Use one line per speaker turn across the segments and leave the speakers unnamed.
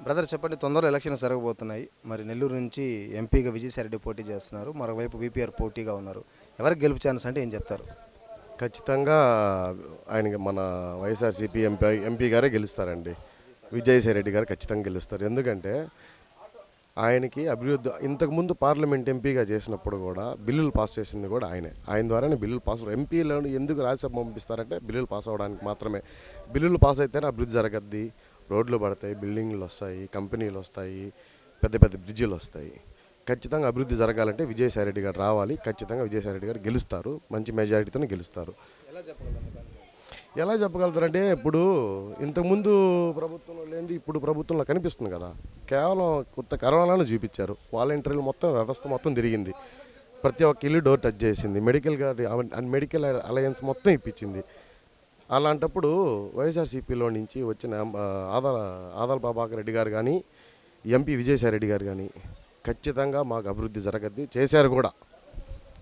Brother చెప్పండి, తొందరలో elections జరగబోతున్నాయి. మరి నెల్లూరు నుంచి ఎంపీగా విజయసాయిరెడ్డి పోటీ చేస్తున్నారు, మరోవైపు వీపీఆర్ పోటీగా ఉన్నారు. ఎవరికి గెలుపు ఛాన్స్ అంటే ఏం చెప్తారు?
ఖచ్చితంగా ఆయనకి మన వైఎస్ఆర్సీపీ ఎంపీ గారే గెలుస్తారండి. విజయసాయిరెడ్డి గారు ఖచ్చితంగా గెలుస్తారు. ఎందుకంటే ఆయనకి అభివృద్ధి ఇంతకుముందు పార్లమెంట్ ఎంపీగా చేసినప్పుడు కూడా బిల్లులు పాస్ చేసింది కూడా ఆయన ద్వారానే బిల్లులు పాస్. ఎంపీలను ఎందుకు రాజ్యసభ పంపిస్తారంటే బిల్లులు పాస్ అవ్వడానికి మాత్రమే. బిల్లులు పాస్ అయితేనే అభివృద్ధి జరగద్ది, రోడ్లు పడతాయి, బిల్డింగ్లు వస్తాయి, కంపెనీలు వస్తాయి, పెద్ద పెద్ద బ్రిడ్జిలు వస్తాయి. ఖచ్చితంగా అభివృద్ధి జరగాలంటే విజయసాయిరెడ్డి గారు రావాలి. ఖచ్చితంగా విజయసాయిరెడ్డి గారు గెలుస్తారు, మంచి మెజారిటీతో గెలుస్తారు. ఎలా చెప్పగలుగుతారంటే ఇప్పుడు ఇంతకుముందు ప్రభుత్వంలో లేనిది ఇప్పుడు ప్రభుత్వంలో కనిపిస్తుంది కదా. కేవలం కొత్త కరోనాను చూపించారు. వాలంటీర్లు మొత్తం వ్యవస్థ మొత్తం తిరిగింది, ప్రతి ఒక్క ఇల్లు డోర్ టచ్ చేసింది, మెడికల్ అలయన్స్ మొత్తం ఇప్పించింది. అలాంటప్పుడు వైఎస్ఆర్సీపీలో నుంచి వచ్చిన ఆదాల ప్రభాకర్ రెడ్డి గారు కానీ ఎంపీ విజయసాయిరెడ్డి గారు కానీ ఖచ్చితంగా మాకు అభివృద్ధి జరగద్ది, చేశారు కూడా.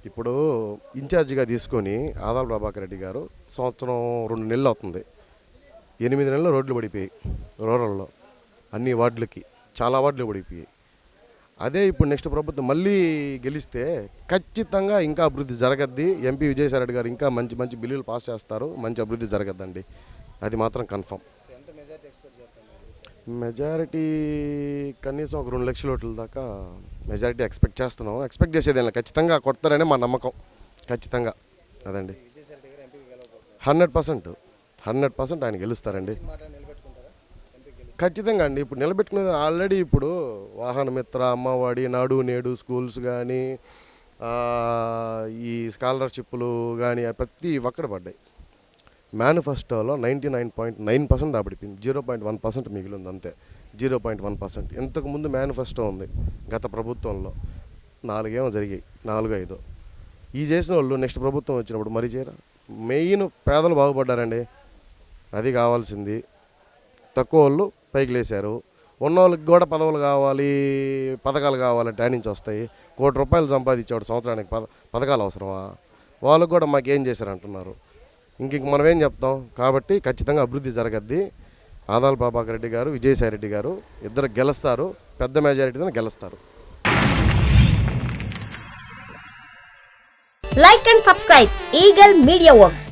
ఇప్పుడు ఇన్ఛార్జిగా తీసుకొని ఆదాల ప్రభాకర్ రెడ్డి గారు సంవత్సరం 2 నెలలు అవుతుంది, 8 నెలలు రోడ్లు పడిపోయాయి రూరల్లో, అన్ని వార్డులకి చాలా వార్డులు పడిపోయాయి. అదే ఇప్పుడు నెక్స్ట్ ప్రభుత్వం మళ్ళీ గెలిస్తే ఖచ్చితంగా ఇంకా అభివృద్ధి జరగద్ది. ఎంపీ విజయసాయిరెడ్డి గారు ఇంకా మంచి మంచి బిల్లులు పాస్ చేస్తారు, మంచి అభివృద్ధి జరగద్దండి, అది మాత్రం కన్ఫర్మ్. మెజారిటీ కనీసం ఒక 2 లక్షల ఓట్ల దాకా మెజారిటీ ఎక్స్పెక్ట్ చేస్తున్నాం. ఎక్స్పెక్ట్ చేసేది ఖచ్చితంగా కొడతారనే మా నమ్మకం. ఖచ్చితంగా అదండి, 100% ఆయన గెలుస్తారండి. ఖచ్చితంగా అండి. ఇప్పుడు నిలబెట్టుకునేది ఆల్రెడీ ఇప్పుడు వాహన మిత్ర, అమ్మఒడి, నాడు నేడు స్కూల్స్ కానీ ఈ స్కాలర్షిప్లు కానీ ప్రతి ఒక్కటి పడ్డాయి. మేనిఫెస్టోలో 99.9% దాబడిపోయింది, 0.1% మిగిలింది అంతే. 0.1%. ఇంతకుముందు మేనిఫెస్టో ఉంది గత ప్రభుత్వంలో, 4 ఏమో జరిగాయి, 4-5. ఈ చేసిన వాళ్ళు నెక్స్ట్ ప్రభుత్వం వచ్చినప్పుడు మరీ చేయరా. మెయిన్ పేదలు బాగుపడ్డారండి, అది కావాల్సింది. తక్కువ వాళ్ళు పైకి లేశారు, ఉన్న వాళ్ళకి కూడా పదవులు కావాలి, పథకాలు కావాలంటే నుంచి వస్తాయి. ₹1 కోటి సంపాదించేవాడు సంవత్సరానికి పథకాలు అవసరమా? వాళ్ళకు కూడా మాకేం చేశారంటున్నారు. ఇంక మనం ఏం చెప్తాం? కాబట్టి ఖచ్చితంగా అభివృద్ధి జరగద్ది. ఆదాల ప్రభాకర్ రెడ్డి గారు, విజయసాయిరెడ్డి గారు ఇద్దరు గెలుస్తారు, పెద్ద మెజారిటీతో గెలుస్తారు.
Like and subscribe Eagle Media Works.